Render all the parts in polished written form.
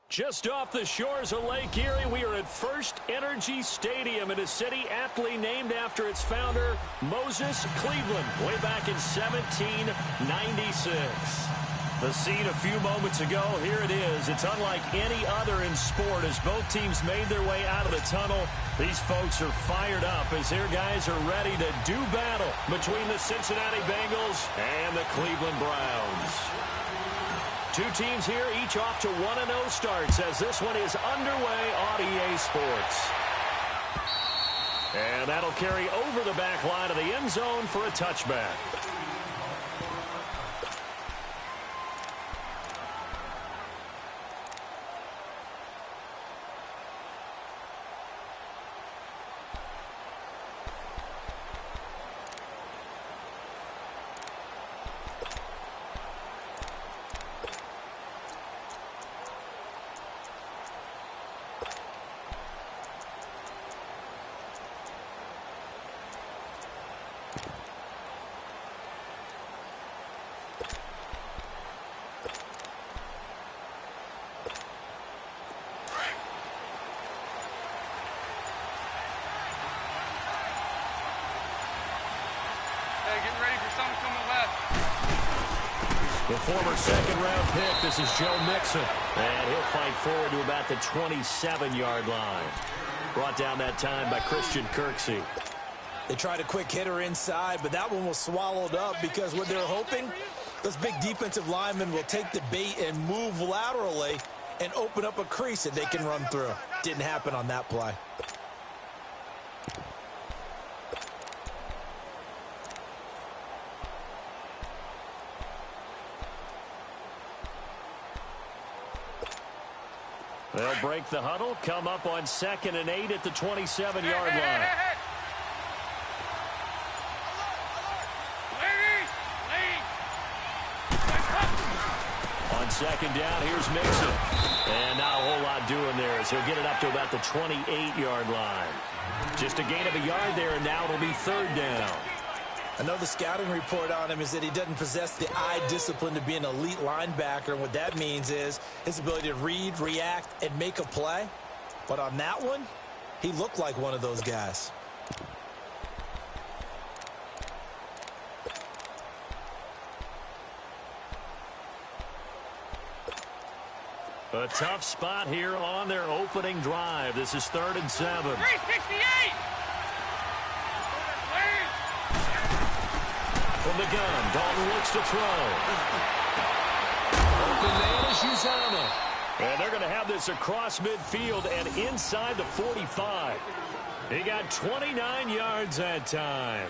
Just off the shores of Lake Erie, we are at First Energy Stadium in a city aptly named after its founder, Moses Cleveland, way back in 1796. The scene a few moments ago, here it is. It's unlike any other in sport as both teams made their way out of the tunnel. These folks are fired up as their guys are ready to do battle between the Cincinnati Bengals and the Cleveland Browns. Two teams here, each off to 1-0 starts as this one is underway on EA Sports. And that'll carry over the back line of the end zone for a touchback. Getting ready for something coming left. The former second-round pick, this is Joe Mixon. And he'll fight forward to about the 27-yard line. Brought down that time by Christian Kirksey. They tried a quick hitter inside, but that one was swallowed up because what they're hoping, those big defensive linemen will take the bait and move laterally and open up a crease that they can run through. Didn't happen on that play. They'll break the huddle, come up on 2nd and 8 at the 27-yard line. On 2nd down, here's Mixon. And not a whole lot doing there as he'll get it up to about the 28-yard line. Just a gain of a yard there, and now it'll be 3rd down. Another scouting report on him is that he doesn't possess the eye discipline to be an elite linebacker. And what that means is his ability to read, react, and make a play. But on that one, he looked like one of those guys. A tough spot here on their opening drive. This is 3rd and 7. 368! From the gun, Dalton looks to throw. Open man is Uzama. And they're going to have this across midfield and inside the 45. He got 29 yards that time.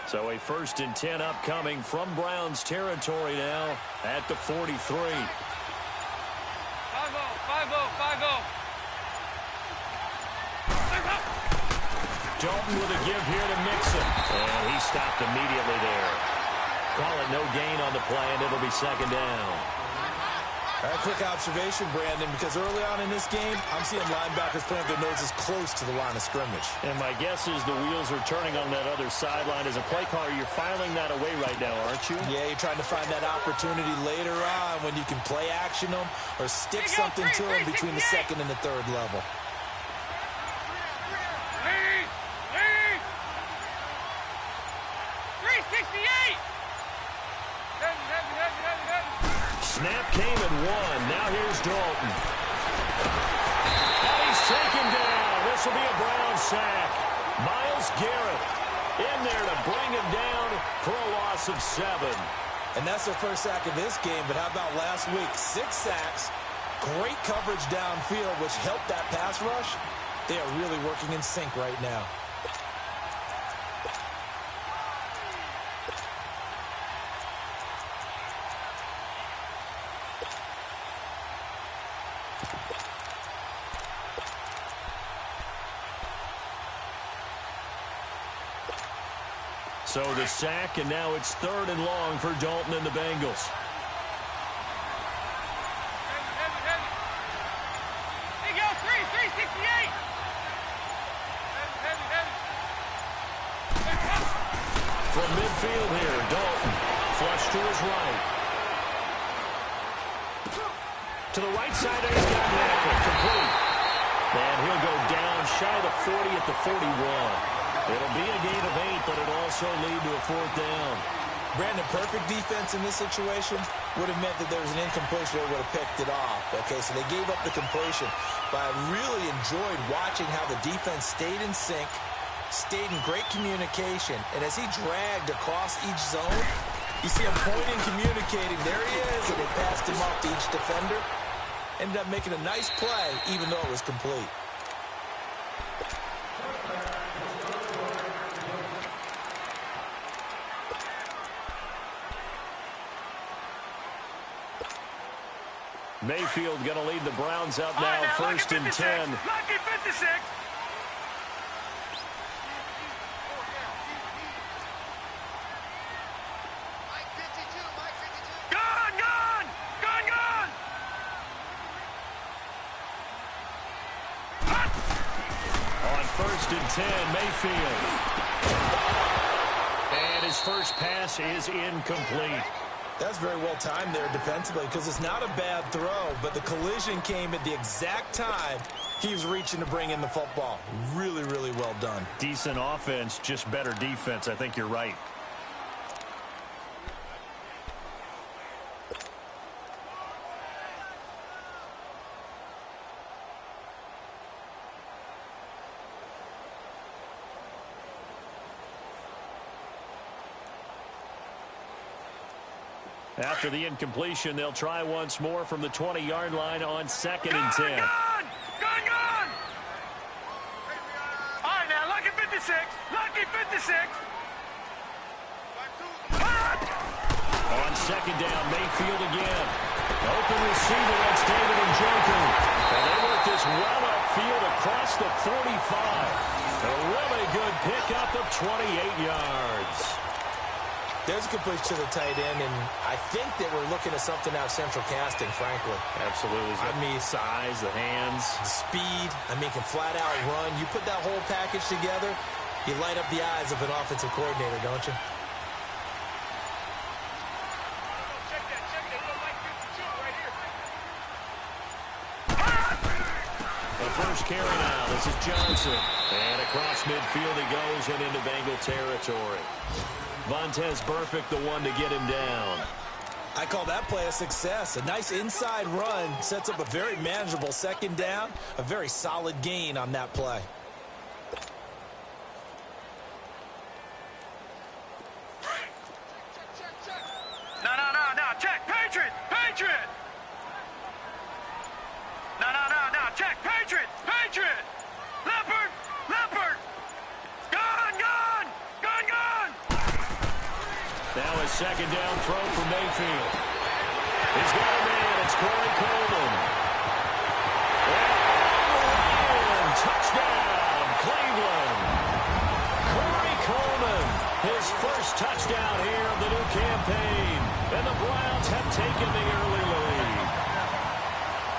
So a 1st and 10 upcoming from Browns territory now at the 43. 5-0, 5-0, 5-0. Dalton with a give here to Mixon. And he stopped immediately there. Call it no gain on the play, and it'll be 2nd down. All right, quick observation, Brandon, because early on in this game, I'm seeing linebackers plant their noses close to the line of scrimmage. And my guess is the wheels are turning on that other sideline. As a play caller, you're filing that away right now, aren't you? Yeah, you're trying to find that opportunity later on when you can play action them or stick something to them between the 2nd and the 3rd level. Lead! 368! Heavy. Snap came and won. Now here's Dalton. And he's taken down. This will be a Brown sack. Myles Garrett in there to bring him down for a loss of 7. And that's their first sack of this game, but how about last week? 6 sacks, great coverage downfield, which helped that pass rush. They are really working in sync right now. So the sack, and now it's 3rd and long for Dalton and the Bengals. Hey, go, 368. From midfield here, Dalton, flush to his right. To the right side, and he's got Macklin, complete. And he'll go down shy of the 40 at the 41. It'll be a gain of 8, but it'll also lead to a 4th down. Brandon, perfect defense in this situation would have meant that there was an incompletion that would have picked it off. Okay, so they gave up the completion. But I really enjoyed watching how the defense stayed in sync, stayed in great communication. And as he dragged across each zone, you see him pointing, communicating. There he is, and they passed him off to each defender. Ended up making a nice play, even though it was complete. Mayfield going to lead the Browns up now, 1st and 10. Lucky 56. On 1st and 10, Mayfield. And his first pass is incomplete. That's very well timed there defensively because it's not a bad throw, but the collision came at the exact time he was reaching to bring in the football. Really, really well done. Decent offense, just better defense. I think you're right. After the incompletion, they'll try once more from the 20-yard line on 2nd and 10. Gone! All right, now, lucky 56. Lucky 56. On 2nd down, Mayfield again. Open receiver, that's David Njoku. And they work this well upfield across the 45. A really good pickup of 28 yards. There's a completion to the tight end, and I think they were looking at something out of central casting, frankly. Absolutely. I mean, size, the hands. the speed, can flat out run. You put that whole package together, you light up the eyes of an offensive coordinator, don't you? Check that. Like 52 right here. The first carry now. This is Johnson. And across midfield he goes and into Bengal territory. Vontaze Burfict, the one to get him down. I call that play a success. A nice inside run sets up a very manageable 2nd down. A very solid gain on that play. No. Check. Patriot. No. Check. Patriot. Leopard. Gone. Now a 2nd down throw for Mayfield. He's got a man. It's Corey Coleman. And touchdown, Cleveland. Corey Coleman, his first touchdown here of the new campaign. And the Browns have taken the early lead.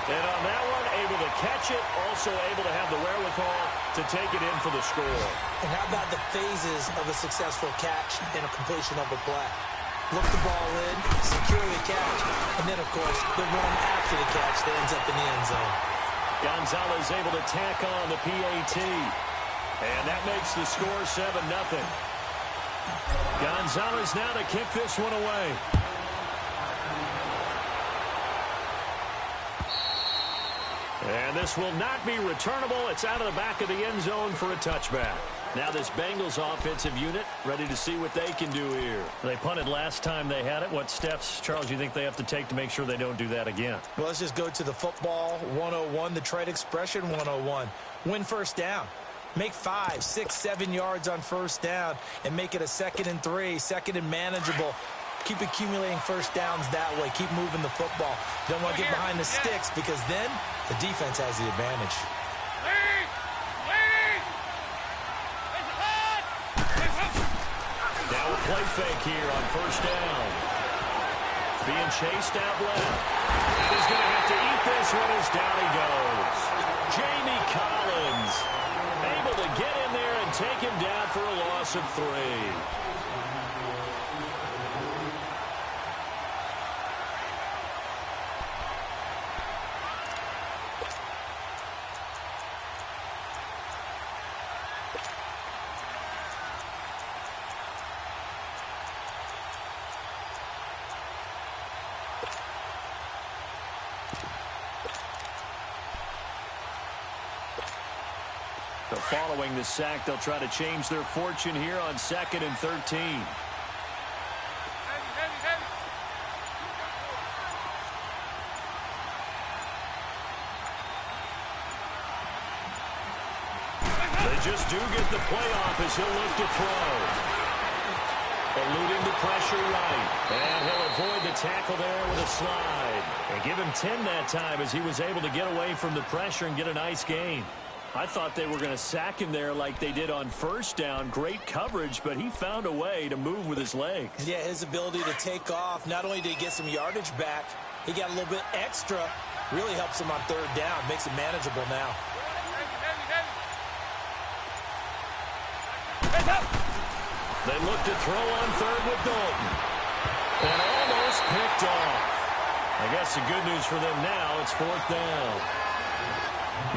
And on that one, able to catch it, also able to have the wherewithal to take it in for the score. And how about the phases of a successful catch and a completion of a play? Look the ball in, secure the catch, and then, of course, the run after the catch that ends up in the end zone. Gonzalez able to tack on the PAT. And that makes the score 7-0. Gonzalez now to kick this one away. And this will not be returnable. It's out of the back of the end zone for a touchback. Now this Bengals offensive unit ready to see what they can do here. They punted last time they had it. What steps, Charles, you think they have to take to make sure they don't do that again? Well, let's just go to the football 101, the trade expression 101. Win first down. Make 5, 6, 7 yards on first down and make it a 2nd and 3, 2nd and manageable. Keep accumulating first downs that way. Keep moving the football. Don't want to get behind the sticks because then the defense has the advantage. Now play fake here on first down. Being chased out left. And he's going to have to eat this one as down he goes. Jamie Collins able to get in there and take him down for a loss of 3. So following the sack, they'll try to change their fortune here on 2nd and 13. They just do get the playoff as he'll look to throw. Eluding the pressure right. And he'll avoid the tackle there with a slide. And give him 10 that time as he was able to get away from the pressure and get a nice gain. I thought they were going to sack him there like they did on first down. Great coverage, but he found a way to move with his legs. Yeah, his ability to take off, not only did he get some yardage back, he got a little bit extra. Really helps him on 3rd down, makes it manageable now. They look to throw on 3rd with Dalton. And almost picked off. I guess the good news for them now, it's 4th down.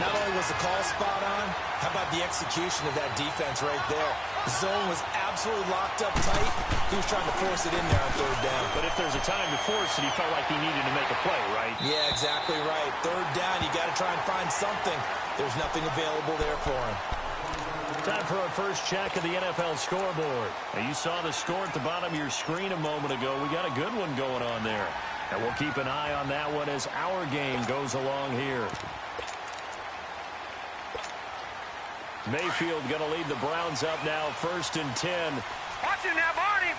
Not only was the call spot on, how about the execution of that defense right there? The zone was absolutely locked up tight. He was trying to force it in there on 3rd down. But if there's a time to force it, he felt like he needed to make a play, right? Yeah, exactly right. 3rd down, you got to try and find something. There's nothing available there for him. Time for our first check of the NFL scoreboard. Now, you saw the score at the bottom of your screen a moment ago. We got a good one going on there. And we'll keep an eye on that one as our game goes along here. Mayfield going to lead the Browns up now, 1st and 10. Watch it now, Barney!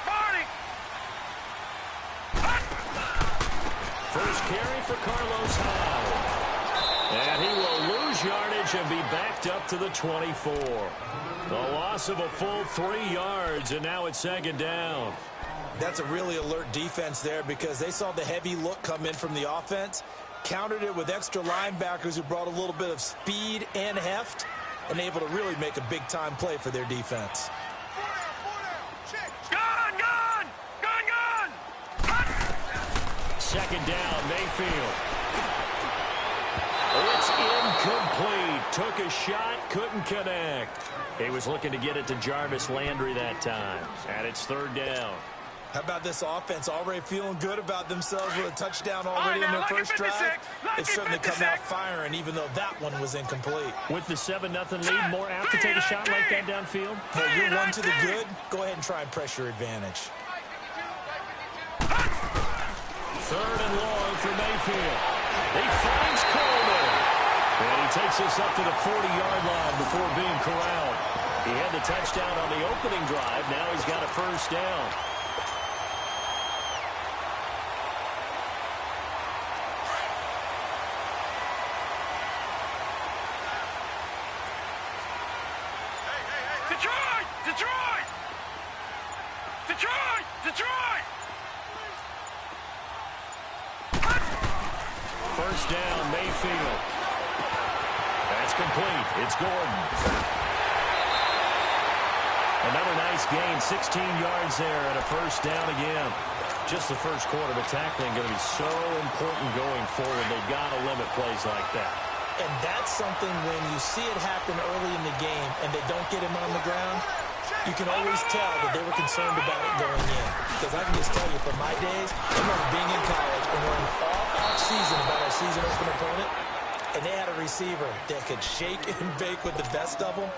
First carry for Carlos Hyde. And he will lose yardage and be backed up to the 24. The loss of a full 3 yards, and now it's 2nd down. That's a really alert defense there because they saw the heavy look come in from the offense, countered it with extra linebackers who brought a little bit of speed and heft, and able to really make a big-time play for their defense. Gone! 2nd down, Mayfield. It's incomplete. Took a shot, couldn't connect. He was looking to get it to Jarvis Landry that time. And it's 3rd down. How about this offense already feeling good about themselves with a touchdown already in their first drive? They've certainly come out firing, even though that one was incomplete. With the 7-0 lead, more apt to take a shot like that downfield? Hey, you're 1 to the good. Go ahead and try and pressure advantage. 3rd and long for Mayfield. He finds Coleman. And he takes us up to the 40-yard line before being corralled. He had the touchdown on the opening drive. Now he's got a 1st down. Detroit! 1st down, Mayfield. That's complete. It's Gordon. Another nice gain, 16 yards there and a 1st down again. Just the first quarter, but tackling going to be so important going forward. They've got to limit plays like that. And that's something when you see it happen early in the game and they don't get him on the ground, you can always tell that they were concerned about it going in. Because I can just tell you, from my days, I remember being in college and learning all off-season about our season open opponent, and they had a receiver that could shake and bake with the best of them.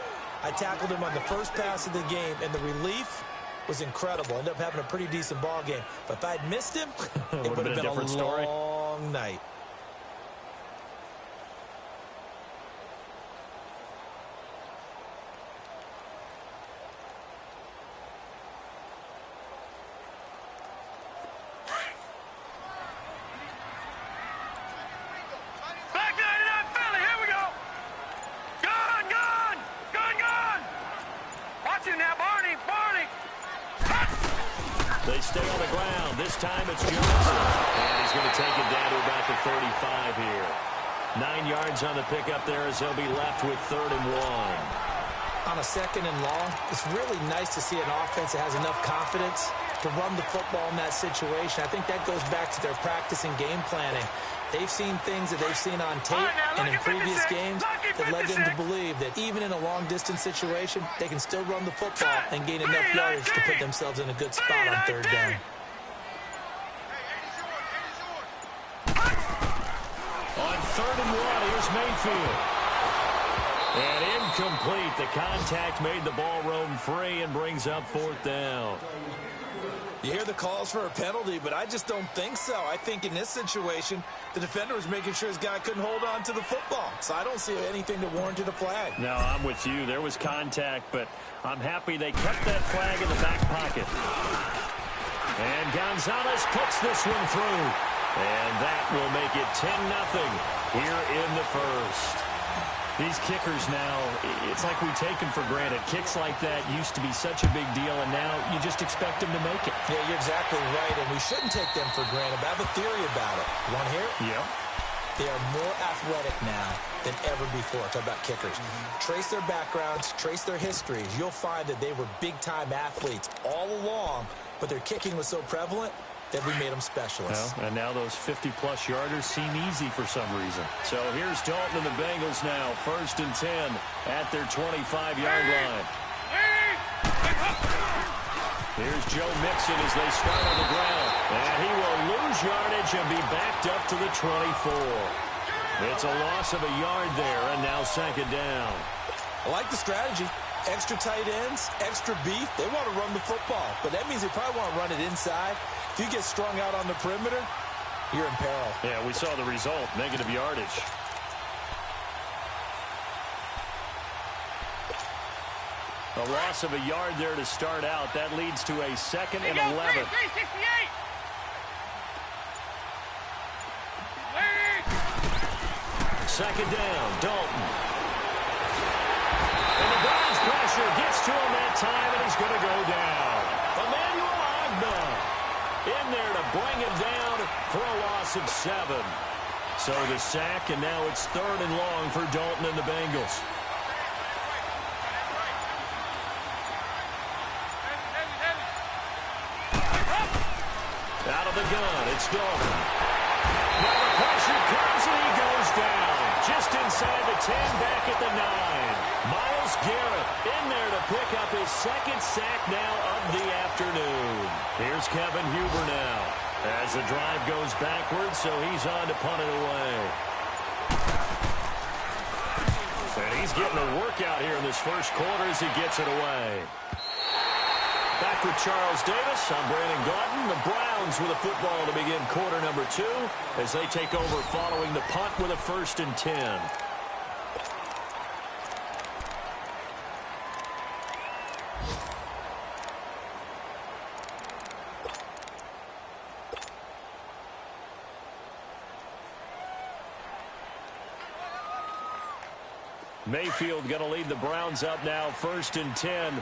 I tackled him on the first pass of the game, and the relief was incredible. Ended up having a pretty decent ball game. But if I'd missed him, it would have been a different story. Long night. time, it's Johnson. And he's going to take it down to about the 35 here. 9 yards on the pickup there as they'll be left with 3rd and 1. On a 2nd and long, it's really nice to see an offense that has enough confidence to run the football in that situation. I think that goes back to their practice and game planning. They've seen things that they've seen on tape and in previous games that led them to believe that even in a long-distance situation, they can still run the football and gain enough yardage to put themselves in a good spot on 3rd down. On 3rd and 1, here's Mayfield. And incomplete. The contact made the ball roam free and brings up 4th down. You hear the calls for a penalty, but I just don't think so. I think in this situation, the defender was making sure his guy couldn't hold on to the football. So I don't see anything to warrant a flag. No, I'm with you. There was contact, but I'm happy they kept that flag in the back pocket. And Gonzalez puts this one through. And that will make it 10-0 here in the first. These kickers now, it's like we take them for granted. Kicks like that used to be such a big deal, and now you just expect them to make it. Yeah, you're exactly right, and we shouldn't take them for granted. But I have a theory about it. You want to hear it? Yeah. They are more athletic now than ever before. Talk about kickers. Trace their backgrounds, trace their histories. You'll find that they were big-time athletes all along, but their kicking was so prevalent that we made them specialists. Well, and now those 50-plus yarders seem easy for some reason. So here's Dalton and the Bengals now, 1st and 10 at their 25-yard line. Here's Joe Mixon as they start on the ground. And he will lose yardage and be backed up to the 24. It's a loss of a yard there, and now 2nd down. I like the strategy. Extra tight ends, extra beef. They want to run the football, but that means they probably want to run it inside. If you get strung out on the perimeter, you're in peril. Yeah, we saw the result, negative yardage. A loss of a yard there to start out. That leads to a 2nd and 11. 2nd down, Dalton. And the Browns pressure gets to him that time, and he's going to go down. Emmanuel Agba in there to bring him down for a loss of 7. So the sack, and now it's 3rd and long for Dalton and the Bengals. Out of the gun, it's Dalton. Now the pressure comes, and he goes down. Just inside the 10, back at the 9. Myles Garrett in there to pick up his 2nd sack now of the afternoon. Here's Kevin Huber now as the drive goes backwards, so he's on to punt it away. And he's getting a workout here in this first quarter as he gets it away. Back with Charles Davis, I'm Brandon Gaudin. The Browns with a football to begin quarter number 2 as they take over following the punt with a 1st and 10. Mayfield going to lead the Browns up now, 1st and 10.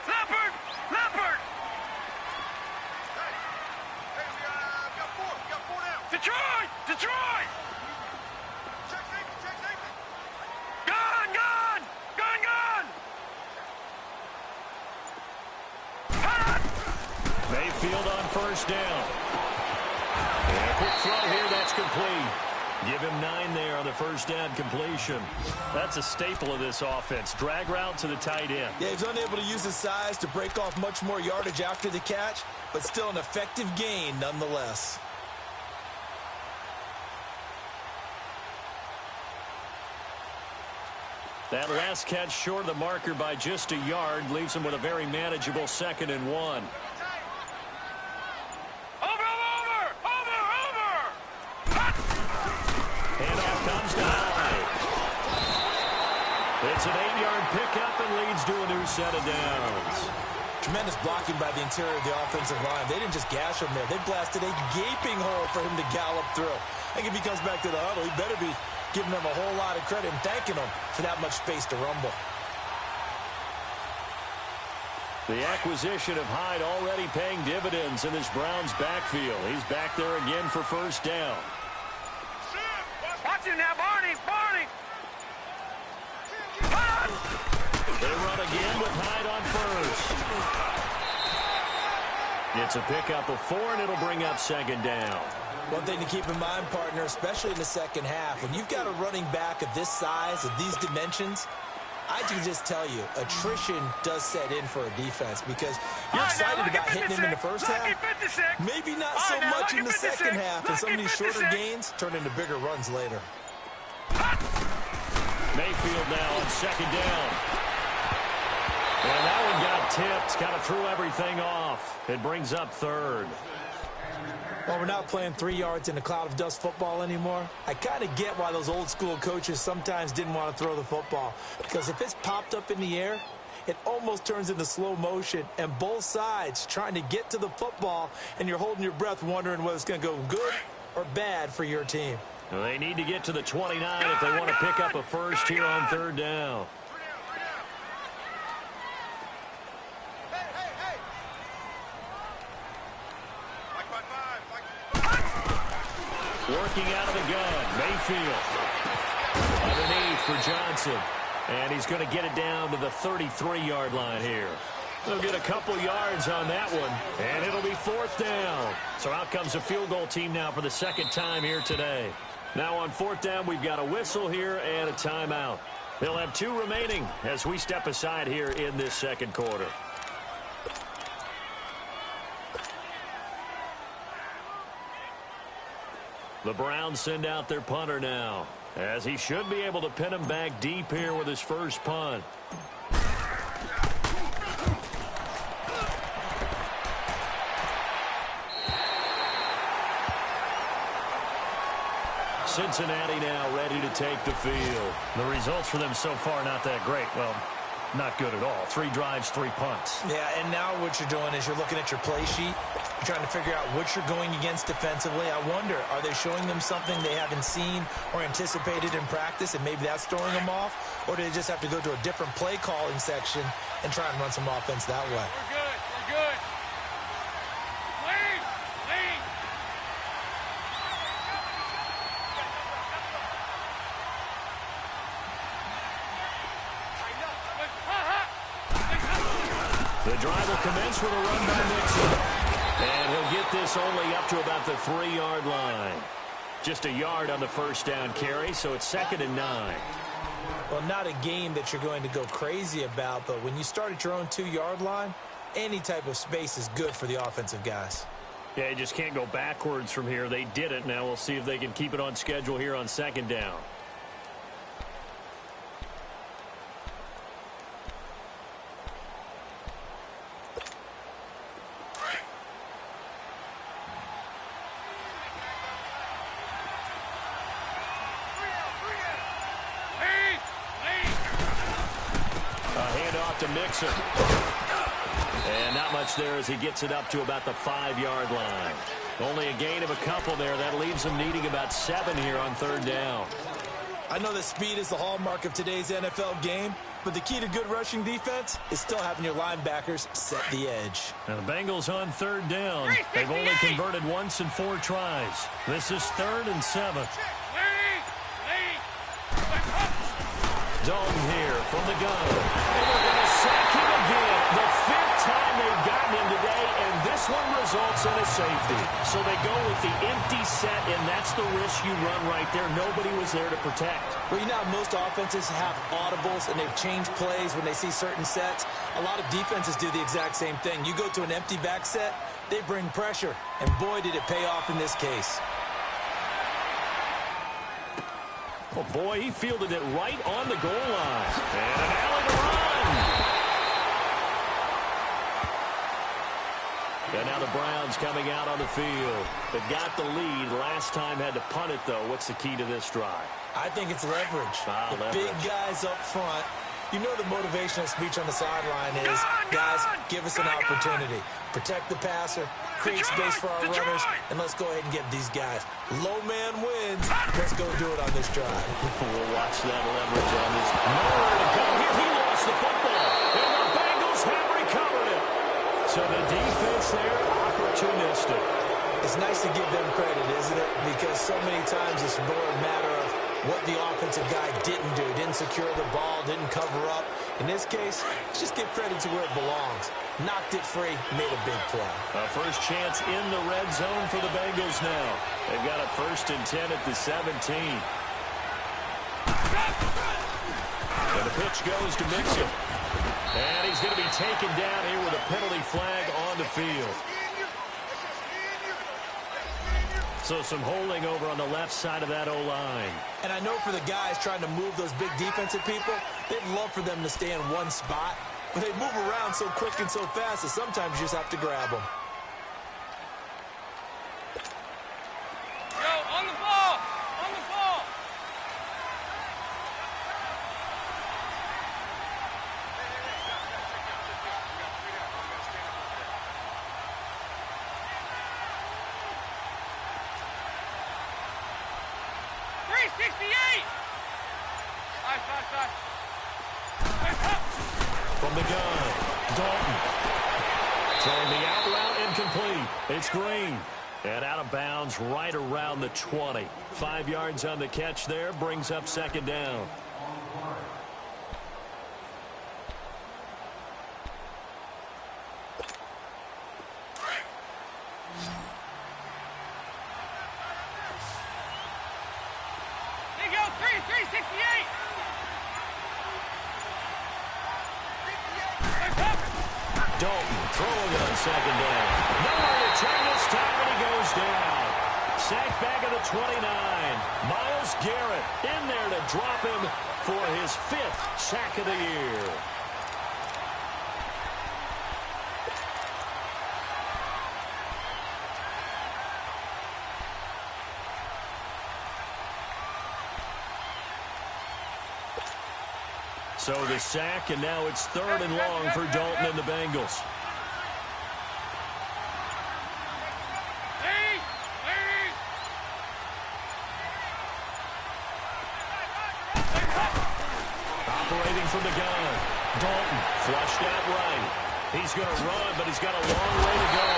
Leopard! Leopard! Hey, we got 4 down. Detroit! Detroit! Check safety! Gun! Gun! Gun! Gun! Hot! Mayfield on 1st down. And a quick throw here, that's complete. Give him 9 there on the 1st down completion. That's a staple of this offense. Drag route to the tight end. Yeah, he's unable to use his size to break off much more yardage after the catch, but still an effective gain nonetheless. That last catch short of the marker by just a yard leaves him with a very manageable 2nd and 1. Handoff comes down. It's an 8-yard pickup and leads to a new set of downs. Tremendous blocking by the interior of the offensive line. They didn't just gash him there. They blasted a gaping hole for him to gallop through. I think if he comes back to the huddle, he better be giving them a whole lot of credit and thanking them for that much space to rumble. The acquisition of Hyde already paying dividends in this Browns backfield. He's back there again for first down. Watch him now, Barney! Barney! They run again with Hyde on first. It's a pickup of 4, and it'll bring up second down. One thing to keep in mind, partner, especially in the second half, when you've got a running back of this size, of these dimensions, I can just tell you, attrition does set in for a defense because you're excited about hitting him in the first half. Maybe not so much in the second half, and some of these shorter gains turn into bigger runs later. Mayfield now on second down. And that one got tipped, kind of threw everything off. It brings up third. Well, we're not playing 3 yards in a cloud of dust football anymore. I kind of get why those old school coaches sometimes didn't want to throw the football. Because if it's popped up in the air, it almost turns into slow motion. And both sides trying to get to the football, and you're holding your breath wondering whether it's going to go good or bad for your team. Well, they need to get to the 29 if they want to pick up a first here on third down. Working out of the gun, Mayfield. Underneath for Johnson. And he's going to get it down to the 33-yard line here. They'll get a couple yards on that one, and it'll be fourth down. So out comes a field goal team now for the second time here today. Now on fourth down, we've got a whistle here and a timeout. They'll have 2 remaining as we step aside here in this second quarter. The Browns send out their punter now, as he should be able to pin him back deep here with his first punt. Cincinnati now ready to take the field. The results for them so far not that great. Well, not good at all. 3 drives, 3 punts. Yeah, and now what you're doing is you're looking at your play sheet. You're trying to figure out what you're going against defensively. I wonder, are they showing them something they haven't seen or anticipated in practice, and maybe that's throwing them off? Or do they just have to go to a different play calling section and try and run some offense that way? We're good. We're good. Lead. Lead. The drive will commence with a run by Mixon. And he'll get this only up to about the 3-yard line. Just a yard on the first down carry, so it's 2nd and 9. Well, not a game that you're going to go crazy about, but when you start at your own 2-yard line, any type of space is good for the offensive guys. Yeah, you just can't go backwards from here. They did it. Now we'll see if they can keep it on schedule here on second down. To Mixon. And not much there as he gets it up to about the 5-yard line. Only a gain of a couple there. That leaves him needing about 7 here on third down. I know that speed is the hallmark of today's NFL game, but the key to good rushing defense is still having your linebackers set the edge. Now the Bengals on third down. They've only converted once in 4 tries. This is 3rd and 7. Dalton here from the gun. And they're going to sack him again. The 5th time they've gotten him today, and this one results in a safety. So they go with the empty set, and that's the risk you run right there. Nobody was there to protect. Well, you know how most offenses have audibles, and they've changed plays when they see certain sets. A lot of defenses do the exact same thing. You go to an empty back set, they bring pressure, and boy, did it pay off in this case. Oh, boy, he fielded it right on the goal line. And an alley to run. And now the Browns coming out on the field. They've got the lead. Last time had to punt it, though. What's the key to this drive? I think it's leverage. The big guys up front. You know the motivational speech on the sideline is, guys, give us an opportunity. Protect the passer, create space for our runners, and let's go ahead and get these guys. Low man wins. Let's go do it on this drive. We'll watch that leverage on this. Nowhere to go here. He lost the football. And the Bengals have recovered it. So the defense there, opportunistic. It's nice to give them credit, isn't it? Because so many times it's more a matter of what the offensive guy didn't do. Didn't secure the ball, didn't cover up. In this case, just give credit to where it belongs. Knocked it free, made a big play. A first chance in the red zone for the Bengals now. They've got a 1st and 10 at the 17. And the pitch goes to Mixon. And he's going to be taken down here with a penalty flag on the field. So some holding over on the left side of that O-line. And I know for the guys trying to move those big defensive people, they'd love for them to stay in one spot. But they move around so quick and so fast that sometimes you just have to grab them. Yo, on the ball! On the ball! From the gun, Dalton. Throwing the out route incomplete. It's Green. And out of bounds right around the 20. 5 yards on the catch there. Brings up 2nd down. There you go, 368! Dalton throwing on 2nd down. Nowhere to turn this time, and he goes down. Sacked back at the 29. Myles Garrett in there to drop him for his 5th sack of the year. So the sack, and now it's 3rd and long for Dalton and the Bengals. Operating from the gun. Dalton flushed out right. He's going to run, but he's got a long way to go.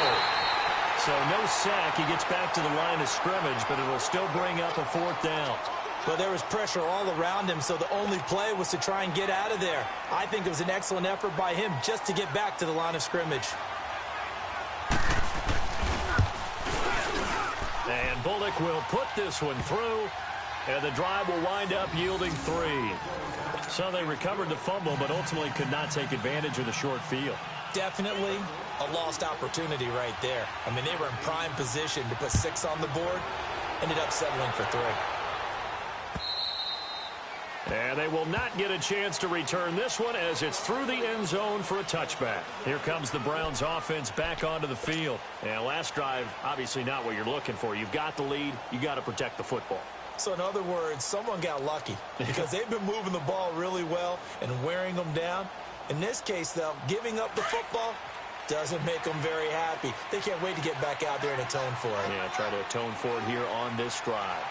So no sack. He gets back to the line of scrimmage, but it'll still bring up a 4th down. But there was pressure all around him, so the only play was to try and get out of there. I think it was an excellent effort by him just to get back to the line of scrimmage. And Bullock will put this one through, and the drive will wind up yielding 3. So they recovered the fumble, but ultimately could not take advantage of the short field. Definitely a lost opportunity right there. I mean, they were in prime position to put 6 on the board, ended up settling for 3. And they will not get a chance to return this one as it's through the end zone for a touchback. Here comes the Browns offense back onto the field. And last drive, obviously not what you're looking for. You've got the lead. You got to protect the football. So in other words, someone got lucky because they've been moving the ball really well and wearing them down. In this case, though, giving up the football doesn't make them very happy. They can't wait to get back out there and atone for it. Yeah, try to atone for it here on this drive.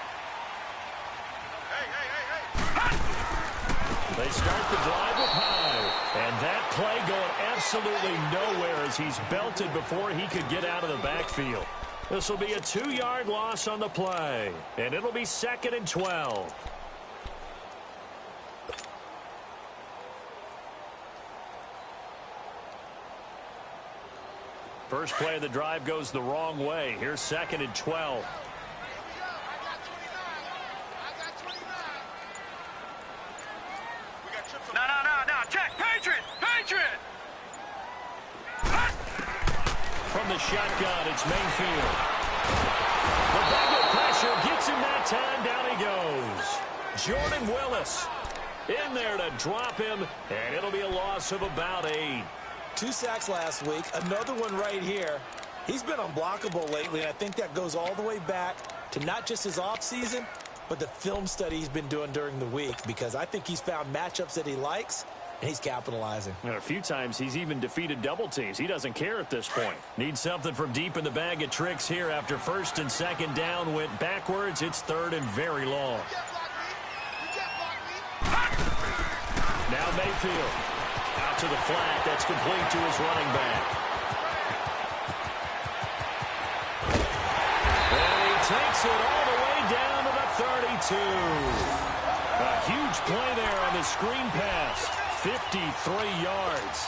They start the drive with high. And that play going absolutely nowhere as he's belted before he could get out of the backfield. This will be a 2-yard loss on the play. And it'll be 2nd and 12. First play of the drive goes the wrong way. Here's 2nd and 12. No. Check. Patriot. From the shotgun, it's Mayfield. The Bengal pressure gets him that time. Down he goes. Jordan Willis in there to drop him, and it'll be a loss of about 8. 2 sacks last week, another one right here. He's been unblockable lately, and I think that goes all the way back to not just his offseason, but the film study he's been doing during the week, because I think he's found matchups that he likes, and he's capitalizing. And a few times he's even defeated double teams. He doesn't care at this point. Needs something from deep in the bag of tricks here after 1st and 2nd down went backwards. It's 3rd and very long. Now Mayfield out to the flat. That's complete to his running back. Takes it all the way down to the 32. A huge play there on the screen pass. 53 yards.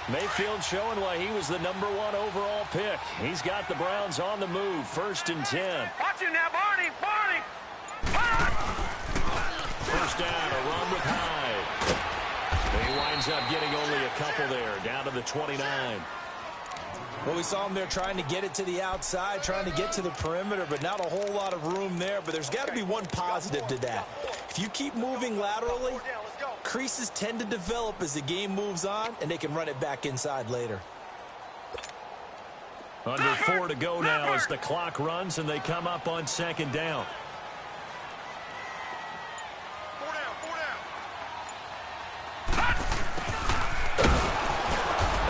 Mayfield showing why he was the #1 overall pick. He's got the Browns on the move. 1st and 10. Watch him now, Barney! Barney! First down, a run with Hyde. He winds up getting only a couple there, down to the 29. Well, we saw him there trying to get it to the outside, trying to get to the perimeter, but not a whole lot of room there. But there's got to be one positive to that. If you keep moving laterally, creases tend to develop as the game moves on, and they can run it back inside later. Under 4 to go now as the clock runs, and they come up on 2nd down.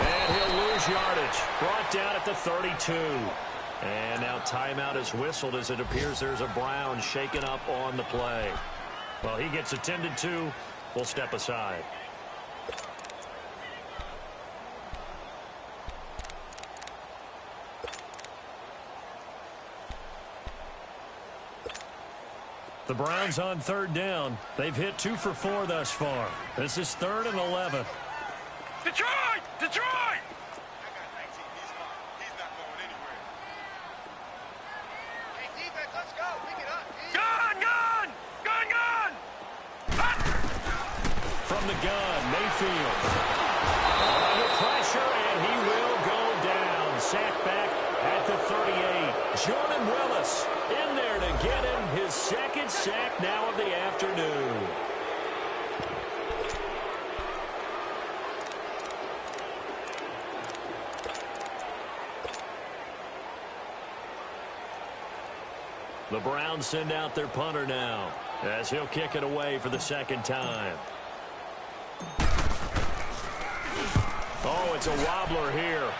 And he'll lose yardage. Brought down at the 32. And now timeout is whistled as it appears there's a Brown shaken up on the play. Well, he gets attended to. We'll step aside. The Browns on 3rd down. They've hit 2 for 4 thus far. This is 3rd and 11. Detroit! Detroit! Gun! Gun! Gun! Gun! From the gun, Mayfield. Under pressure, and he will go down. Sacked back at the 38. Jordan Willis in there to get him his 2nd sack now of the afternoon. The Browns send out their punter now as he'll kick it away for the 2nd time. Oh, it's a wobbler here.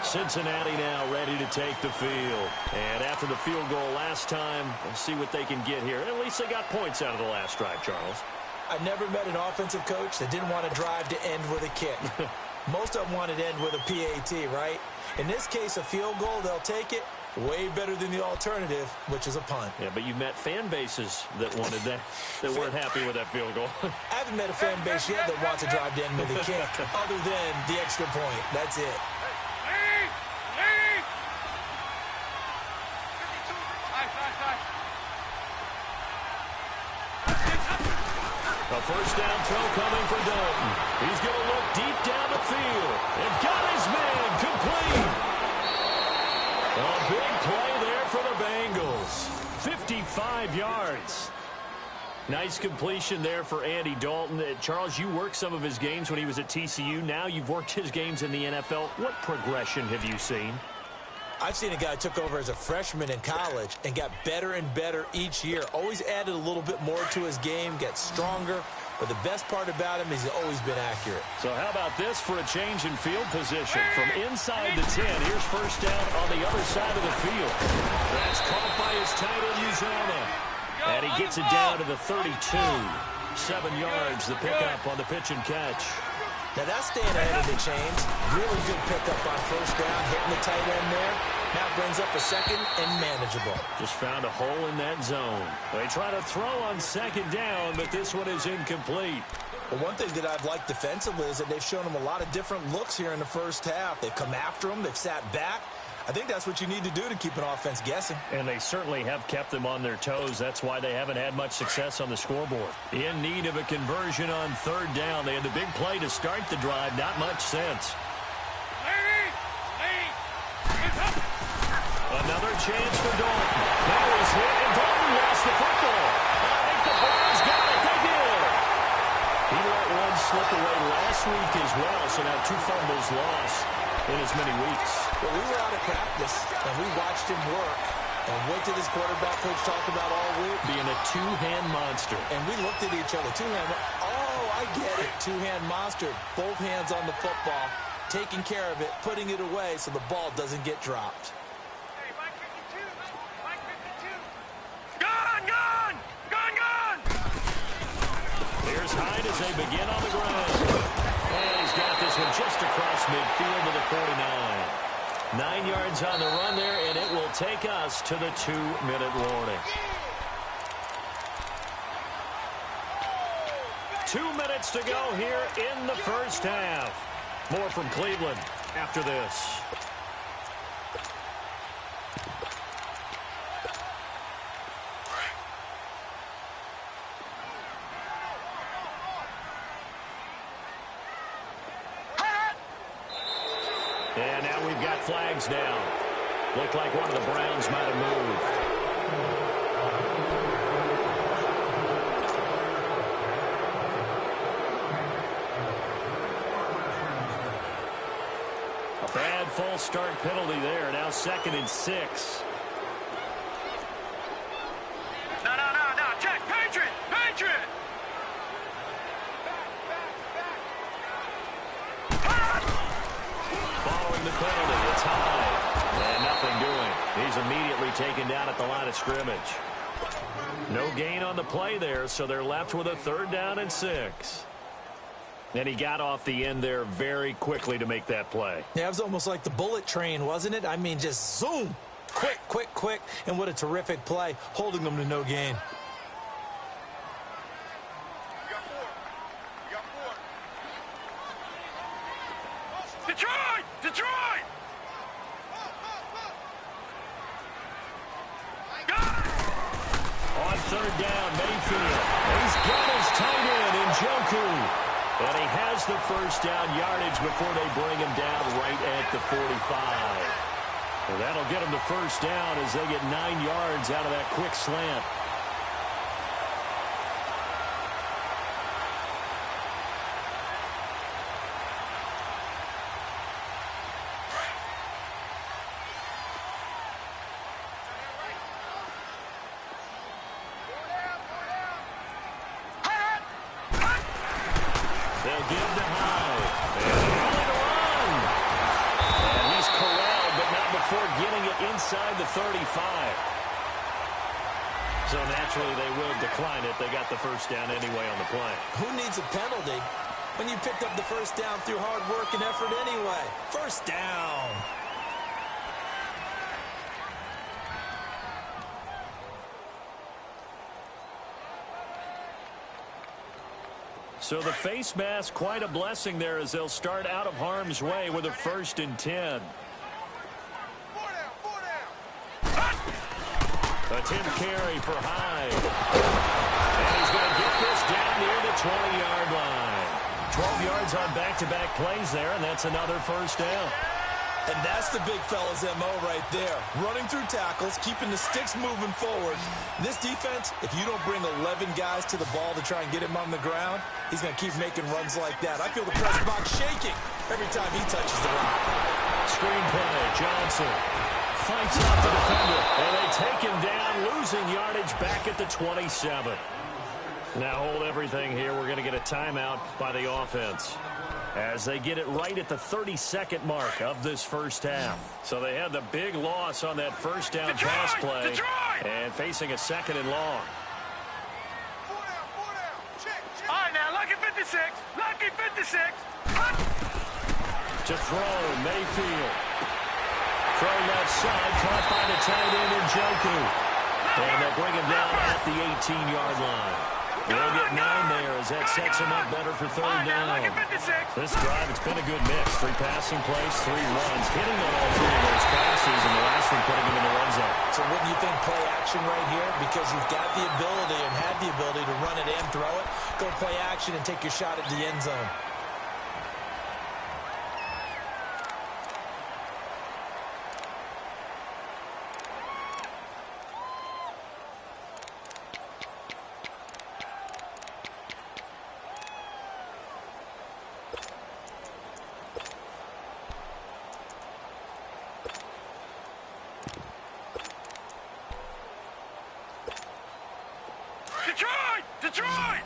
Cincinnati now ready to take the field. And after the field goal last time, let's see what they can get here. At least they got points out of the last drive, Charles. I never met an offensive coach that didn't want to drive to end with a kick. Most of them wanted to end with a PAT, right? In this case, a field goal, they'll take it. Way better than the alternative, which is a punt. Yeah, but you met fan bases that wanted that, that weren't happy with that field goal. I haven't met a fan base yet that wants to drive to end with a kick, other than the extra point. That's it. A first down throw coming for Dalton. He's going to look deep down the field. And got his man complete. A big play there for the Bengals. 55 yards. Nice completion there for Andy Dalton. Charles, you worked some of his games when he was at TCU. Now you've worked his games in the NFL. What progression have you seen? I've seen a guy who took over as a freshman in college and got better and better each year. Always added a little bit more to his game, gets stronger. But the best part about him is he's always been accurate. So how about this for a change in field position? From inside the 10, here's first down on the other side of the field. That's caught by his tight end, Uzomah. And he gets it down to the 32. 7 yards, the pickup on the pitch and catch. Now that's staying ahead of the chains. Really good pickup on first down, hitting the tight end there. Now brings up a second and manageable. Just found a hole in that zone. They try to throw on second down, but this one is incomplete. Well, one thing that I've liked defensively is that they've shown him a lot of different looks here in the first half. They've come after him. They've sat back. I think that's what you need to do to keep an offense guessing. And they certainly have kept them on their toes. That's why they haven't had much success on the scoreboard. In need of a conversion on third down. They had the big play to start the drive. Not much sense. Another chance for Dalton. Now he's hit, and Dalton lost the football. I think the Browns got it. They did. He let one slip away last week as well, so now 2 fumbles lost in as many weeks. Well, we were out of practice, and we watched him work. And what did his quarterback coach talk about all week? Being a two-hand monster. And we looked at each other. Two-hand. Oh, I get it. Two-hand monster. Both hands on the football, taking care of it, putting it away so the ball doesn't get dropped. tied as they begin on the ground. And he's got this one just across midfield to the 49. 9 yards on the run there, and it will take us to the 2-minute warning. 2 minutes to go here in the first half. More from Cleveland after this. And now we've got flags down. Looked like one of the Browns might have moved. A bad false start penalty there. Now 2nd and 6. No. Check. Patriot. Following the penalty, it's high. And nothing doing. He's immediately taken down at the line of scrimmage. No gain on the play there, so they're left with a 3rd down and 6. And he got off the end there very quickly to make that play. Yeah, it was almost like the bullet train, wasn't it? I mean, just zoom. Quick. And what a terrific play, holding them to no gain. Detroit! On 3rd down, Mayfield. He's got his tight end in Njoku. And he has the first down yardage before they bring him down right at the 45. Well, that'll get him the first down as they get 9 yards out of that quick slant. They'll give to Hyde. And on the run. And he's corralled, but not before getting it inside the 35. So naturally they will decline it. They got the first down anyway on the play. Who needs a penalty when you picked up the first down through hard work and effort anyway? First down. So the face mask, quite a blessing there as they'll start out of harm's way with a 1st and 10. Attempt carry for Hyde. And he's going to get this down near the 20-yard line. 12 yards on back-to-back plays there, and that's another first down. And that's the big fella's MO right there. Running through tackles, keeping the sticks moving forward. This defense, if you don't bring 11 guys to the ball to try and get him on the ground, he's going to keep making runs like that. I feel the press box shaking every time he touches the rock. Screen play, Johnson fights off the defender, and they take him down, losing yardage back at the 27. Now hold everything here. We're going to get a timeout by the offense as they get it right at the 32nd mark of this first half. So they had the big loss on that first down pass play. And facing a 2nd and long. All right, now, lucky 56. Lucky 56. To throw, Mayfield. Throw left side, caught by the tight end in Njoku. And they'll bring him down at the 18-yard line. They'll get 9 there as that sets him up better for 3rd down. This drive, it's been a good mix. 3 passing plays, 3 runs. Hitting on all 3 of those passes, and the last one putting him in the red zone. So wouldn't you think play action right here? Because you've got the ability and had the ability to run it and throw it. Go play action and take your shot at the end zone. Detroit!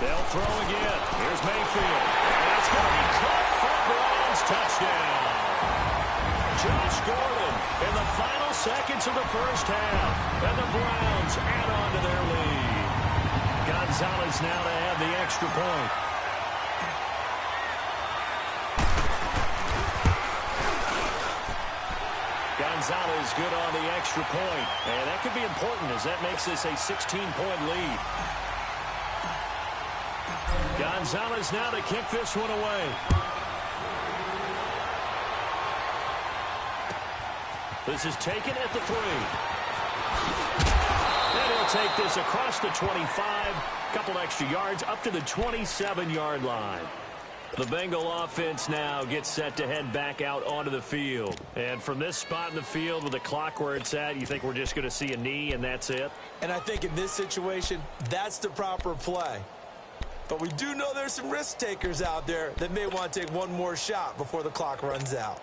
They'll throw again. Here's Mayfield. And it's going to be caught for a Browns touchdown. Josh Gordon in the final seconds of the first half. And the Browns add on to their lead. Gonzalez now to add the extra point. Gonzalez good on the extra point. And that could be important as that makes this a 16-point lead. Gonzalez now to kick this one away. This is taken at the 3. And he'll take this across the 25. Couple extra yards up to the 27-yard line. The Bengal offense now gets set to head back out onto the field. And from this spot in the field with the clock where it's at, you think we're just going to see a knee and that's it? And I think in this situation, that's the proper play. But we do know there's some risk takers out there that may want to take one more shot before the clock runs out.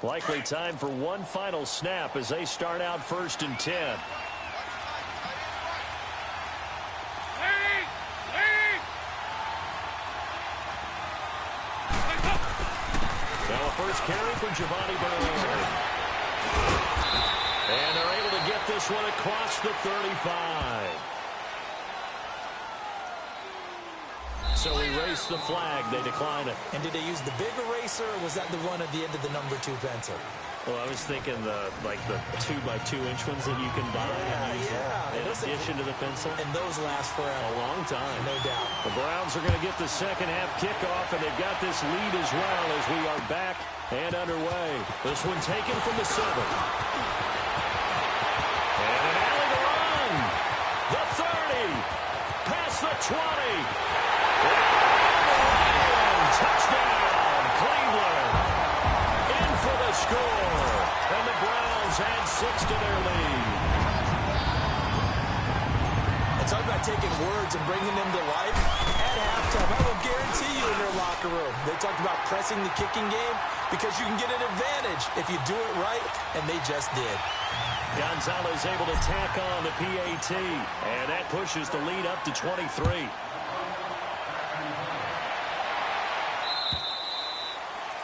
Likely time for one final snap as they start out 1st and 10. Now a first carry for Giovanni Bernard. And they're able to get this one across the 35. So erase the flag. They decline it. And did they use the big eraser, or was that the one at the end of the number 2 pencil? Well, I was thinking the 2x2-inch ones that you can buy in addition to the pencil. And those last forever. A long time. No doubt. The Browns are going to get the second half kickoff, and they've got this lead as well as we are back and underway. This one taken from the 7. And an alley to run. The 30. Past the 20. Touchdown, Cleveland. In for the score. And the Browns add 6 to their lead. And talk about taking words and bringing them to life. At halftime, I will guarantee you in their locker room, they talked about pressing the kicking game because you can get an advantage if you do it right, and they just did. Gonzalez able to tack on the PAT, and that pushes the lead up to 23.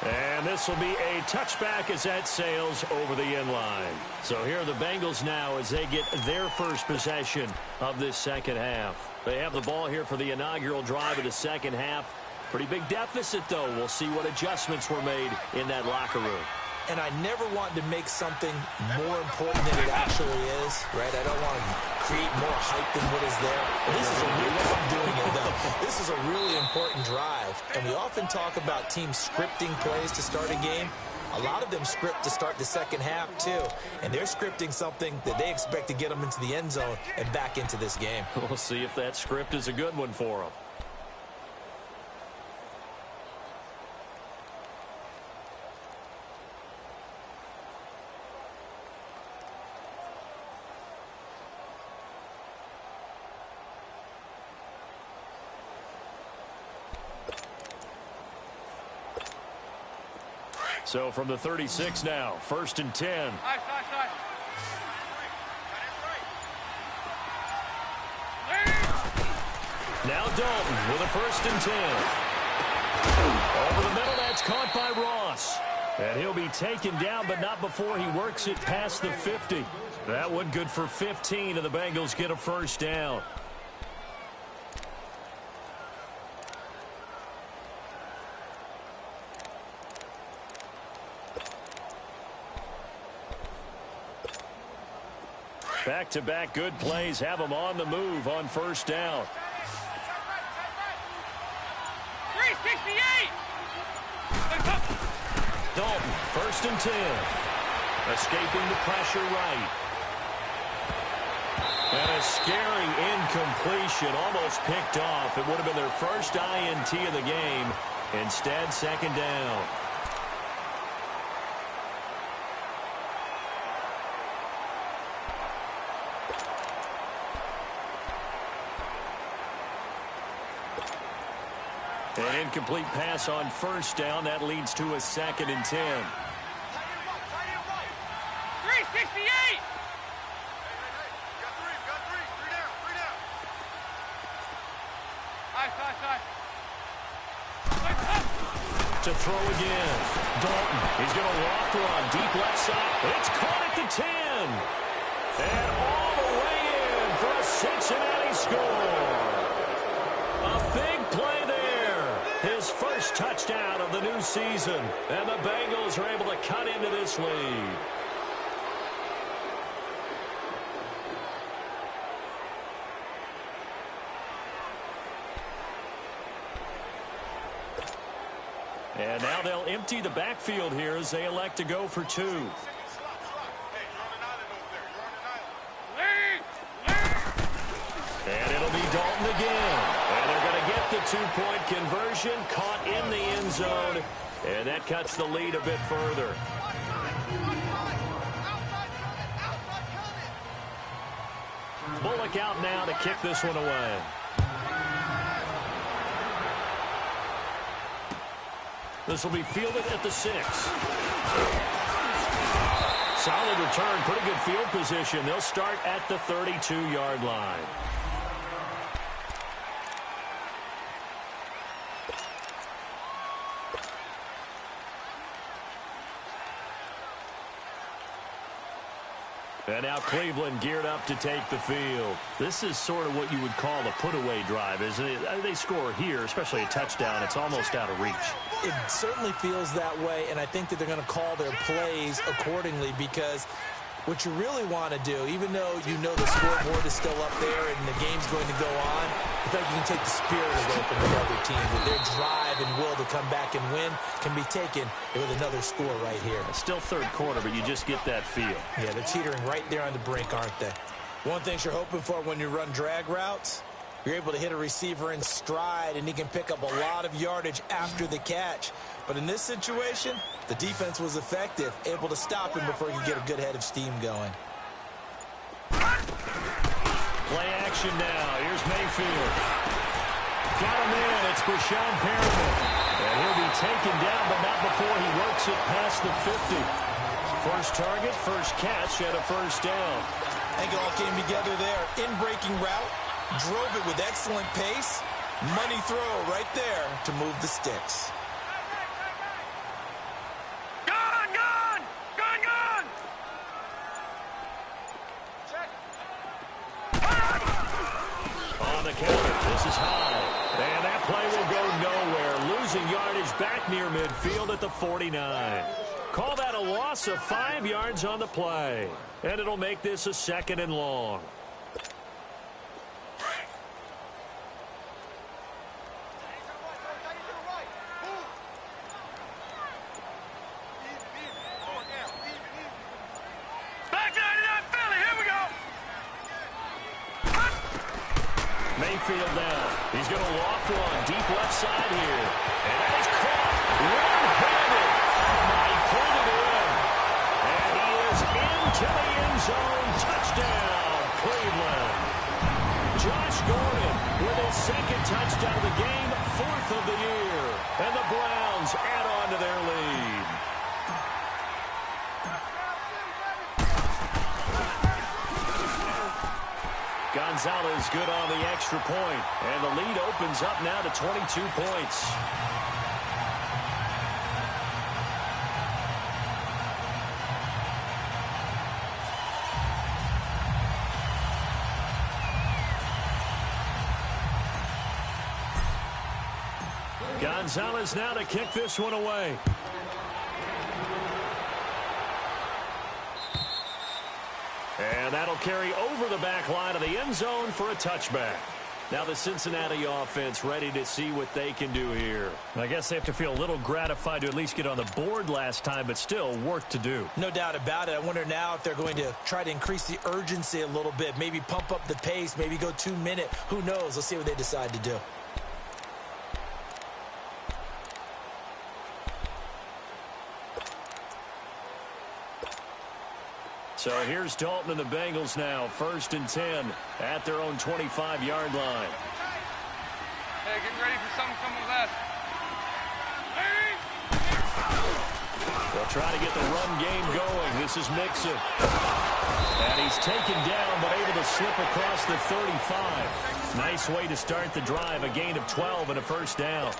And this will be a touchback as that sails over the end line. So here are the Bengals now as they get their first possession of this second half. They have the ball here for the inaugural drive of the second half. Pretty big deficit, though. We'll see what adjustments were made in that locker room. And I never want to make something more important than it actually is, right? I don't want to create more hype than what is there. But this is a really, I'm doing it though. This is a really important drive. And we often talk about teams scripting plays to start a game. A lot of them script to start the second half, too. And they're scripting something that they expect to get them into the end zone and back into this game. We'll see if that script is a good one for them. So from the 36 now, 1st and 10. Now Dalton with a 1st and 10. Over the middle, that's caught by Ross. And he'll be taken down, but not before he works it past the 50. That one good for 15, and the Bengals get a first down. Back-to-back good plays have them on the move on first down. 368! Dalton, 1st and 10. Escaping the pressure right. And a scary incompletion, almost picked off. It would have been their first INT of the game. Instead, 2nd down. An incomplete pass on first down. That leads to a 2nd and 10. 368! Got three down. To throw again. Dalton, he's going to loft one. Deep left side. It's caught at the 10. And all the way in for a Cincinnati score. A big play there. His first touchdown of the new season. And the Bengals are able to cut into this lead. And now they'll empty the backfield here as they elect to go for 2. And it'll be Dalton again. And they're going to get the 2-point conversion, caught in the end zone. And that cuts the lead a bit further. Bullock out now to kick this one away. This will be fielded at the 6. Solid return, pretty good field position. They'll start at the 32-yard line. And now Cleveland geared up to take the field. This is sort of what you would call a put-away drive, isn't it? They score here, especially a touchdown. It's almost out of reach. It certainly feels that way, and I think that they're going to call their plays accordingly because what you really want to do, even though you know the scoreboard is still up there and the game's going to go on, I think you can take the spirit away from the other team. With their drive and will to come back and win can be taken with another score right here. It's still third quarter, but you just get that feel. Yeah, they're teetering right there on the brink, aren't they? One thing you're hoping for when you run drag routes, you're able to hit a receiver in stride, and he can pick up a lot of yardage after the catch. But in this situation, the defense was effective, able to stop him before he could get a good head of steam going. Play action now. Here's Mayfield. Got him in. It's Brashon Perriman. And he'll be taken down, but not before he works it past the 50. First target, first catch, and a first down. I think it all came together there. In-breaking route, drove it with excellent pace. Money throw right there to move the sticks. On the counter, this is high. And that play will go nowhere. Losing yardage back near midfield at the 49. Call that a loss of 5 yards on the play. And it'll make this a 2nd and long. Mayfield now. He's going to loft one deep left side here. And that is caught one-handed. He pulled it in. And he is into the end zone. Touchdown, Cleveland. Josh Gordon with his 2nd touchdown of the game, 4th of the year. And the Browns add on to their lead. Gonzalez good on the extra point. And the lead opens up now to 22 points. Gonzalez now to kick this one away. And that'll carry over the back line of the end zone for a touchback. Now the Cincinnati offense ready to see what they can do here. I guess they have to feel a little gratified to at least get on the board last time, but still work to do. No doubt about it. I wonder now if they're going to try to increase the urgency a little bit, maybe pump up the pace, maybe go 2-minute. Who knows? Let's see what they decide to do. So here's Dalton and the Bengals now, 1st and 10 at their own 25-yard line. Hey, get ready for something coming left. They'll try to get the run game going. This is Mixon. And he's taken down, but able to slip across the 35. Nice way to start the drive, a gain of 12 and a first down.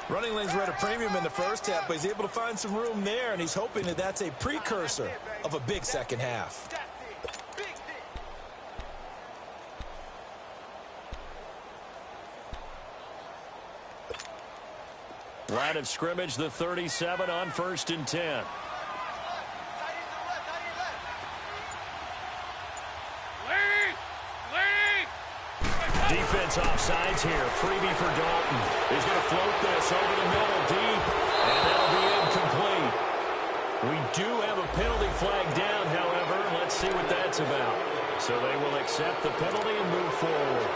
Running lanes were at a premium in the first half, but he's able to find some room there, and he's hoping that that's a precursor of a big second half. Line of scrimmage, the 37 on 1st and 10. Defense offsides here. Freebie for Dalton. He's going to float this over the middle deep, and that'll be incomplete. We do have a penalty flag down, however. Let's see what that's about. So they will accept the penalty and move forward.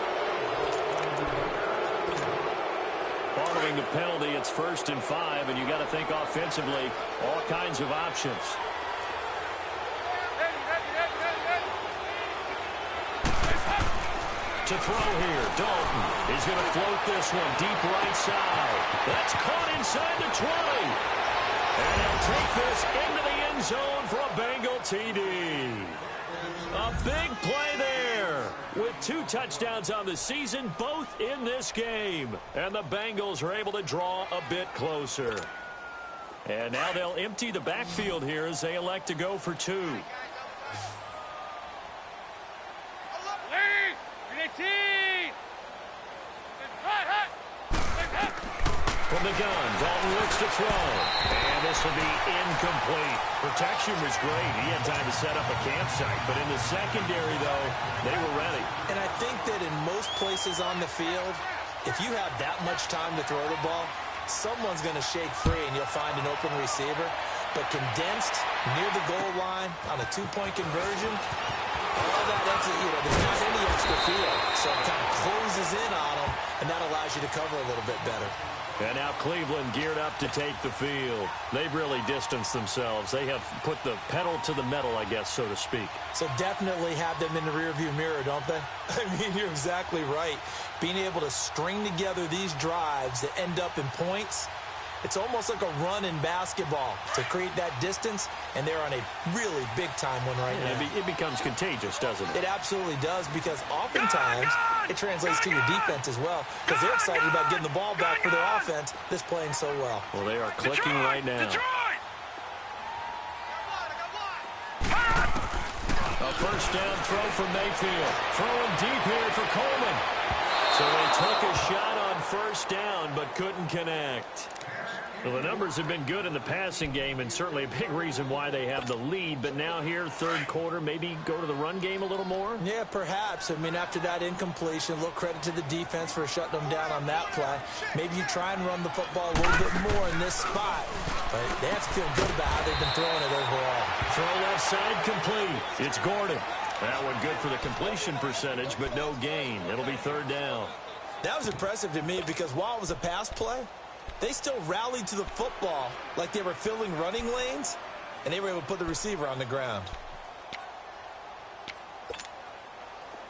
Following the penalty, it's 1st and 5, and you got to think offensively, all kinds of options. To throw here, Dalton. He's going to float this one deep right side. That's caught inside the 20. And he'll take this into the end zone for a Bengal TD. A big play there with 2 touchdowns on the season, both in this game. And the Bengals are able to draw a bit closer. And now they'll empty the backfield here as they elect to go for 2. From the gun, Dalton looks to throw. And this will be incomplete. Protection was great. He had time to set up a campsite. But in the secondary, though, they were ready. And I think that in most places on the field, if you have that much time to throw the ball, someone's going to shake free and you'll find an open receiver. But condensed near the goal line on a 2-point conversion, all that extra, there's not any extra field. So it kind of closes in on them, and that allows you to cover a little bit better. And now Cleveland geared up to take the field. They've really distanced themselves. They have put the pedal to the metal, I guess, so to speak. So definitely have them in the rearview mirror, don't they? I mean, you're exactly right. Being able to string together these drives that end up in points, it's almost like a run in basketball to create that distance, and they're on a really big-time one right now. It becomes contagious, doesn't it? It absolutely does, because oftentimes it translates to your defense as well, because they're excited about getting the ball back for their offense that's playing so well. Well, they are clicking right now. A first down throw from Mayfield. Throwing deep here for Coleman. So they took a shot on first down, but couldn't connect. Well, the numbers have been good in the passing game, and certainly a big reason why they have the lead. But now here, third quarter, maybe go to the run game a little more? Yeah, perhaps. I mean, after that incompletion, a little credit to the defense for shutting them down on that play. Maybe you try and run the football a little bit more in this spot. But they have to feel good about how they've been throwing it overall. Throw left side complete. It's Gordon. That one good for the completion percentage, but no gain. It'll be third down. That was impressive to me because while it was a pass play, they still rallied to the football like they were filling running lanes, and they were able to put the receiver on the ground.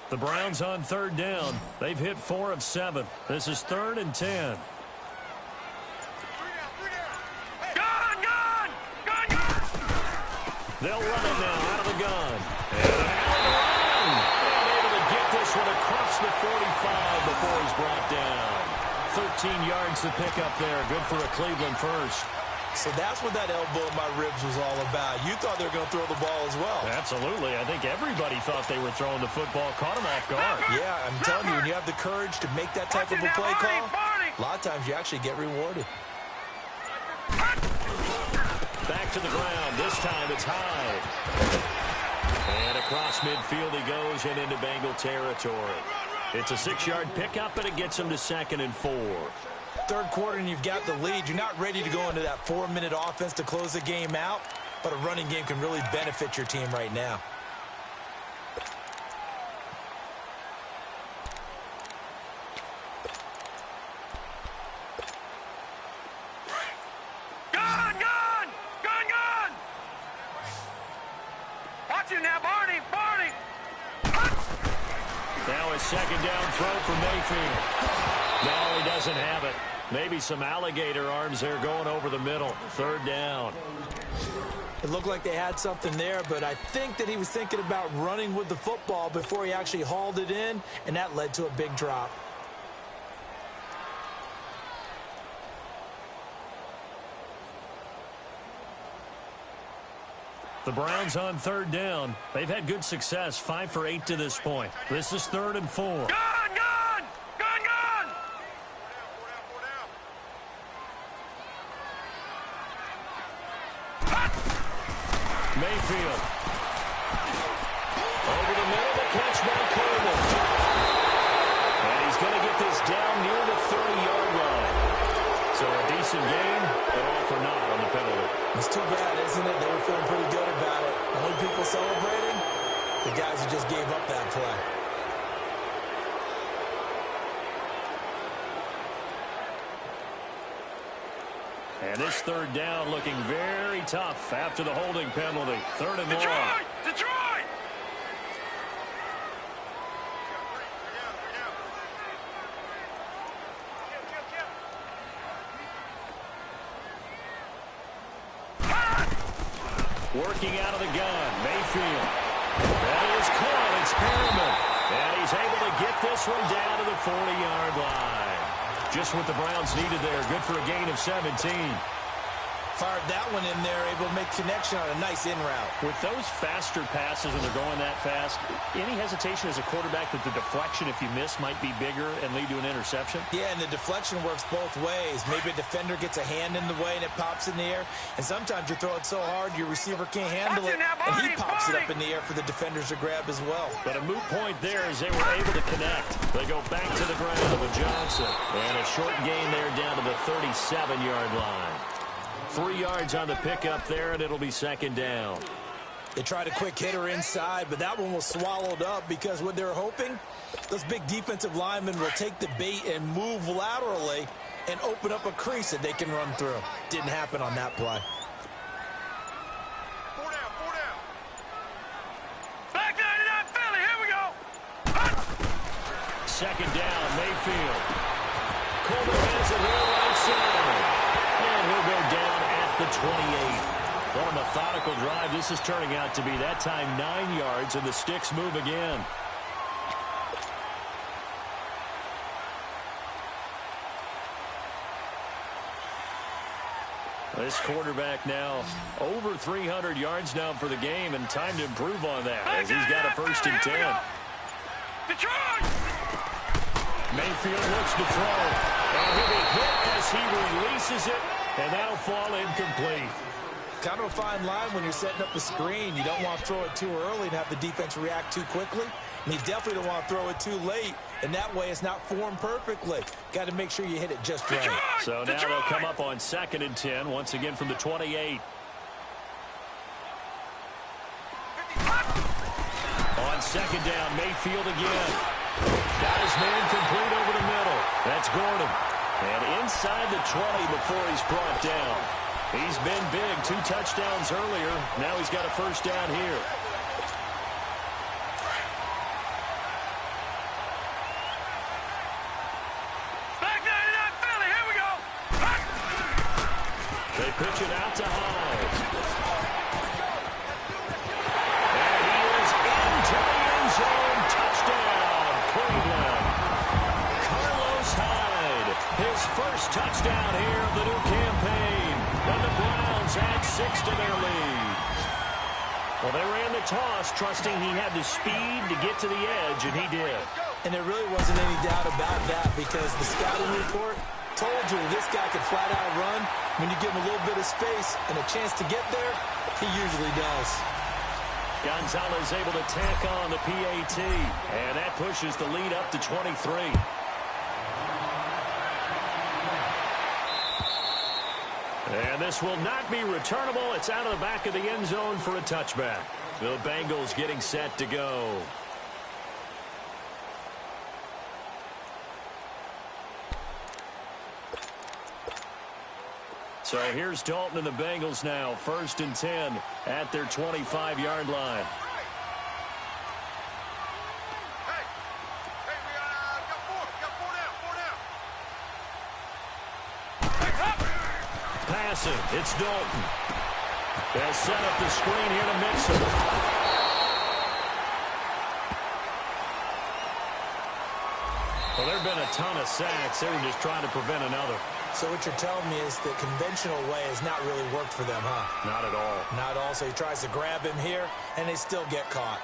The Browns on third down. They've hit 4 of 7. This is 3rd and 10. They'll run it now out of the gun. And able to get this one across the 45 before he's brought down. 13 yards to pick up there. Good for a Cleveland first. So that's what that elbow in my ribs was all about. You thought they were going to throw the ball as well. Absolutely. I think everybody thought they were throwing the football. Caught him off guard. Yeah, I'm telling you, when you have the courage to make that type of a play call, a lot of times you actually get rewarded. Back to the ground. This time it's high. And across midfield he goes and into Bengal territory. It's a 6-yard pickup, and it gets him to 2nd and 4. Third quarter, and you've got the lead. You're not ready to go into that 4-minute offense to close the game out, but a running game can really benefit your team right now. Now a second down throw for Mayfield. No, he doesn't have it. Maybe some alligator arms there going over the middle. Third down. It looked like they had something there, but I think that he was thinking about running with the football before he actually hauled it in, and that led to a big drop. The Browns on third down. They've had good success, 5 for 8 to this point. This is 3rd and 4. Gun! Gun! Gun! Gun! Mayfield. Over the middle, the catch by Coleman. And he's going to get this down near the 30-yard line. So a decent gain, but all for naught on the penalty. It's too bad, isn't it? They were feeling pretty good about it. Only people celebrating, the guys who just gave up that play. And this third down looking very tough after the holding penalty. 3rd and long. Detroit! Detroit! Working out of the gun, Mayfield. That is caught. It's Perriman. And he's able to get this one down to the 40-yard line. Just what the Browns needed there. Good for a gain of 17. Fired that one in there, able to make connection on a nice in route. With those faster passes and they're going that fast, any hesitation as a quarterback that the deflection, if you miss, might be bigger and lead to an interception? Yeah, and the deflection works both ways. Maybe a defender gets a hand in the way and it pops in the air. And sometimes you throw it so hard your receiver can't handle it, and he pops it up in the air for the defenders to grab as well. But a moot point there as they were able to connect. They go back to the ground with Johnson. And a short gain there down to the 37-yard line. 3 yards on the pickup there, and it'll be 2nd down. They tried a quick hitter inside, but that one was swallowed up because what they're hoping, those big defensive linemen will take the bait and move laterally and open up a crease that they can run through. Didn't happen on that play. 4 down, 4 down. Back 99 Philly, here we go. 2nd down, Mayfield. Coleman has it here right side. And he'll go down at the 28. What a methodical drive this is turning out to be. That time 9 yards, and the sticks move again. This quarterback now over 300 yards now for the game, and time to improve on that as he's got a 1st and 10. Detroit! Mayfield looks to throw. And he'll be hit as he releases it, and that'll fall incomplete. Kind of a fine line when you're setting up the screen. You don't want to throw it too early and have the defense react too quickly. And you definitely don't want to throw it too late, and that way it's not formed perfectly. Got to make sure you hit it just right. So now they'll come up on 2nd and 10, once again from the 28. On 2nd down, Mayfield again. Got his man complete over the middle. That's Gordon. And inside the 20 before he's brought down. He's been big. 2 touchdowns earlier. Now he's got a 1st down here. Back 99 Philly, here we go. They pitch it out to Hyde. And he is into the end zone. Touchdown, Cleveland. Carlos Hyde, his 1st touchdown here of the new campaign. And the Browns add 6 to their lead. Well, they ran the toss, trusting he had the speed to get to the edge, and he did. And there really wasn't any doubt about that because the scouting report told you this guy could flat out run. When you give him a little bit of space and a chance to get there, he usually does. Gonzalez able to tack on the PAT, and that pushes the lead up to 23. And this will not be returnable. It's out of the back of the end zone for a touchback. The Bengals getting set to go. So here's Dalton and the Bengals now. 1st and 10 at their 25-yard line. Hey, we got 4 down, 4 down. Passing, it's Dalton. They'll set up the screen here to Mixon. Well, there have been a ton of sacks. They were just trying to prevent another. So what you're telling me is the conventional way has not really worked for them, huh? Not at all. Not at all. So he tries to grab him here, and they still get caught.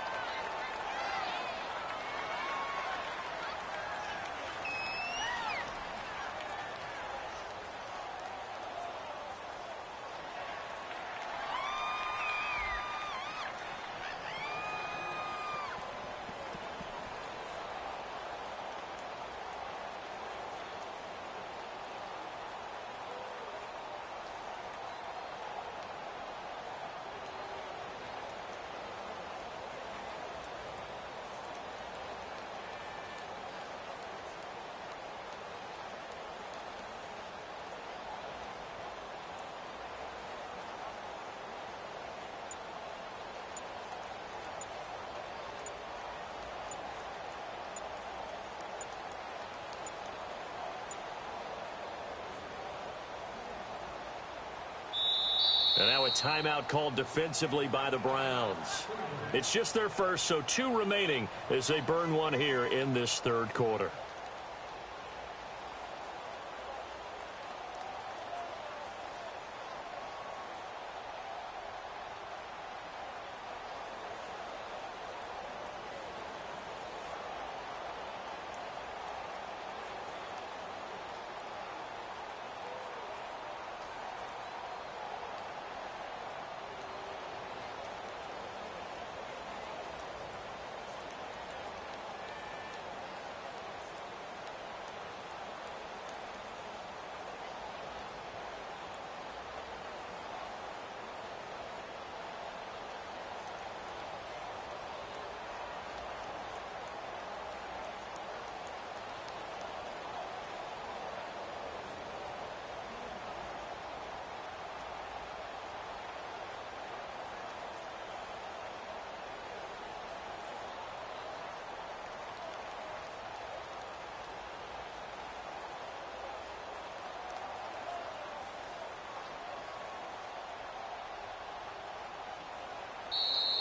And now a timeout called defensively by the Browns. It's just their first, so 2 remaining as they burn one here in this third quarter.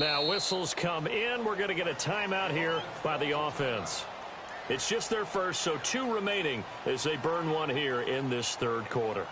Now whistles come in. We're going to get a timeout here by the offense. It's just their first, so 2 remaining as they burn one here in this third quarter.